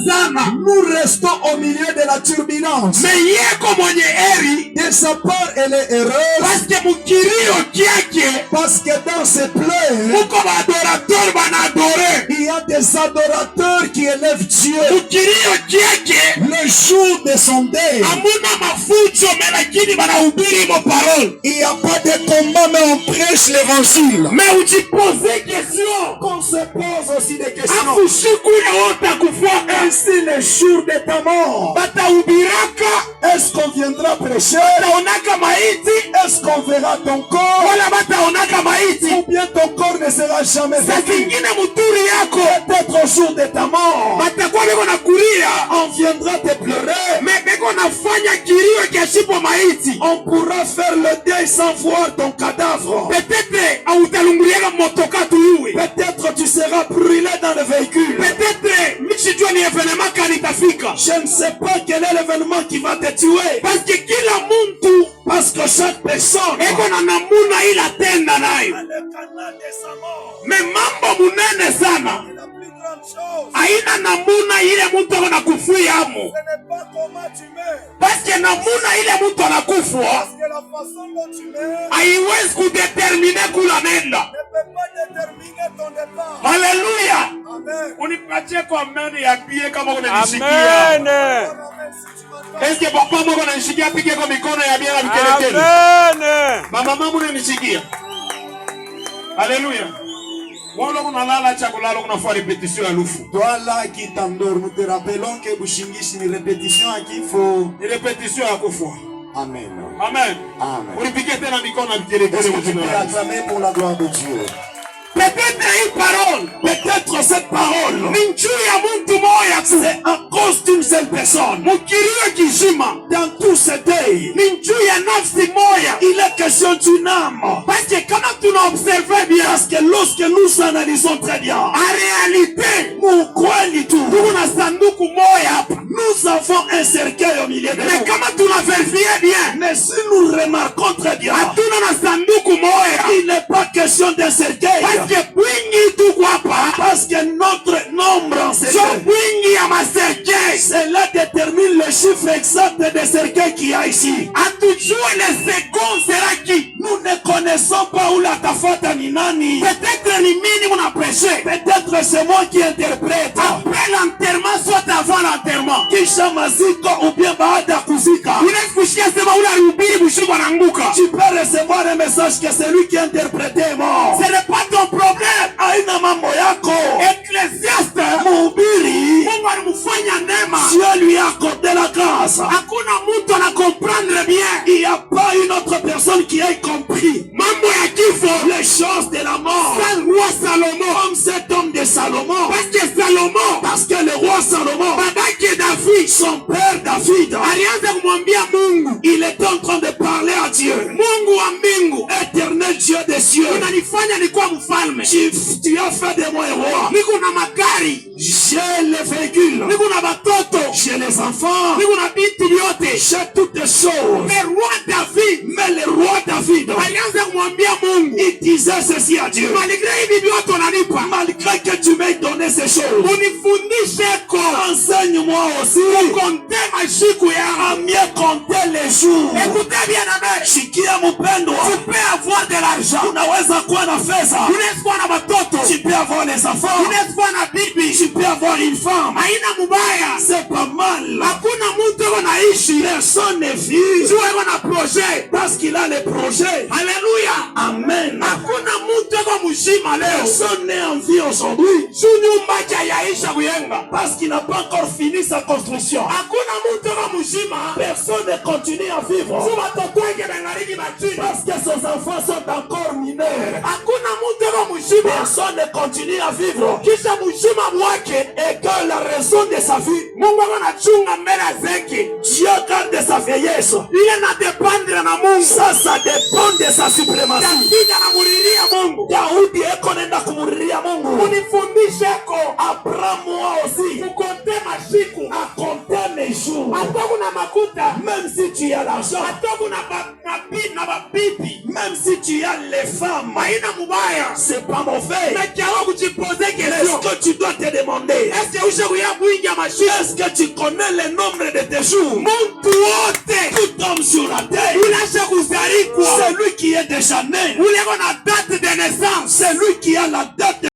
Nous restons au milieu de la turbulence. De sa part, elle est heureuse. Parce que dans ses pleurs, il y a des adorateurs qui élèvent Dieu. Le jour de son deuil, il n'y a pas de combat, mais on prêche l'évangile. Qu'on se pose aussi des questions. Ainsi le jour de ta mort, est-ce qu'on viendra prêcher? Est-ce qu'on verra ton corps? Ou bien ton corps ne sera jamais vécu? Peut-être au jour de ta mort, on viendra te pleurer. On pourra faire le deuil sans voir ton cadavre. Peut-être tu seras brûlé dans le véhicule. Je ne sais pas quel est l'événement qui va te tuer. Parce que chaque personne aina namuna ile mtu anakufia amo. Parce que namuna ile mtu anakufwa haiwezi kudetermine kula nenda. Haleluya. Unipatie kwa ameni ya pie kama unanishikia. Amen. Est-ce que papa moko ananishikia pige kwa mikono ya bia na vikelekele. Amen. Mama mama unanishikia. Haleluya. Toi là qui t'endors, nous te rappelons que Bushingis une répétition à qui faut. Une répétition à Kofo. Amen. Amen. Amen. Est-ce que tu peux acclamer pour la gloire de Dieu? Peut-être une parole. Peut-être cette parole. C'est à cause d'une seule personne. Dans tout ce deuil, il est question d'une âme. Parce que quand tu l'observes bien, parce que lorsque nous analysons très bien, en réalité, nous avons un cercueil au milieu de nous. Mais comment tu l'as vérifié bien? Mais si nous remarquons très bien, il n'est pas question d'un cercueil. Parce que notre nombre en cercueil, cela détermine le chiffre exact des cercueils qu'il y a ici. Nous ne connaissons pas où la tafata ni nani. Peut-être ni mini on a prêché. Peut-être c'est moi qui interprète. Après l'enterrement, soit avant l'enterrement. Kisha maziko ou bien baada kuzika. Tu peux recevoir un message que c'est lui qui a interprété est mort. Ce n'est pas ton problème. Aina mambo yako. Ecclésiaste mhubiri, Mungu alimfanya neema. Dieu lui a accordé la grâce. Hakuna mtu anakomprendre bien. Il n'y a pas une autre personne qui ait compris mambo ya kifo, les choses de la mort. C'est le roi Salomon, comme cet homme de Salomon. Parce que Salomon, parce que le roi Salomon, babake David, son père David, alianza kumwambia Mungu. Il est en train de parler à Dieu. Mungu wa mbingu, éternel Dieu des cieux, unanifanya nikuwa mfalme. Tu as fait de moi roi. Niko na magari, j'ai les véhicules. Niko na batoto, j'ai les enfants. Niko na binti yote, j'ai toutes les choses. Mais roi David, mais le roi David, alianza kumwambia Mungu, il disait ceci à Dieu. Malgré hivi vyote unanipa, malgré que tu m'aies donné ces choses, unifundishe ko, enseigne-moi aussi compter mashiku ya, à mieux compter les jours. Écoutez bien amen. Shikia mpendwa, tu peux avoir de l'argent, unaweza kuwa na fedha, unaweza kuwa na watoto, tu peux avoir les enfants, unaweza kuwa na bibi, tu peux avoir une femme. Haina mubaya, c'est pas mal. Hakuna mtu anaishi, personne ne vit. Tu as un projet parce qu'il a les projets. Alléluia. Amen. Hakuna mtu mzima leo, personne n'est en vie aujourd'hui. Nyumba yaisha kuyenga parce qu'il n'a pas encore fini sa construction. Hakuna mtu mzima, personne ne continue à vivre. Parce que ses enfants sont encore mineurs. Hakuna mtu mzima, personne ne continue à vivre. Kisha mzima wake et que la raison de sa vie, Mungu anachunga mbele zake. Dieu garde sa vieillesse. Il na dépendre na Mungu. Ça dépend de sa suprématie. David anamuriria Mungu. Daudi eko nenda kumuriria Mungu. Unifundishe ko, apprends-moi aussi kukonte mashiku, à compter mes jours. Atako na makuta, même si tu as l'argent. Atako na babibi, même si tu as les femmes. Maina mubaya, c'est pas mauvais. Mais tu as que tu dois te demander. monde? Est-ce que tu connais le nombre de tes jours? Tout homme sur la terre, celui qui est déjà né, c'est lui qui a la date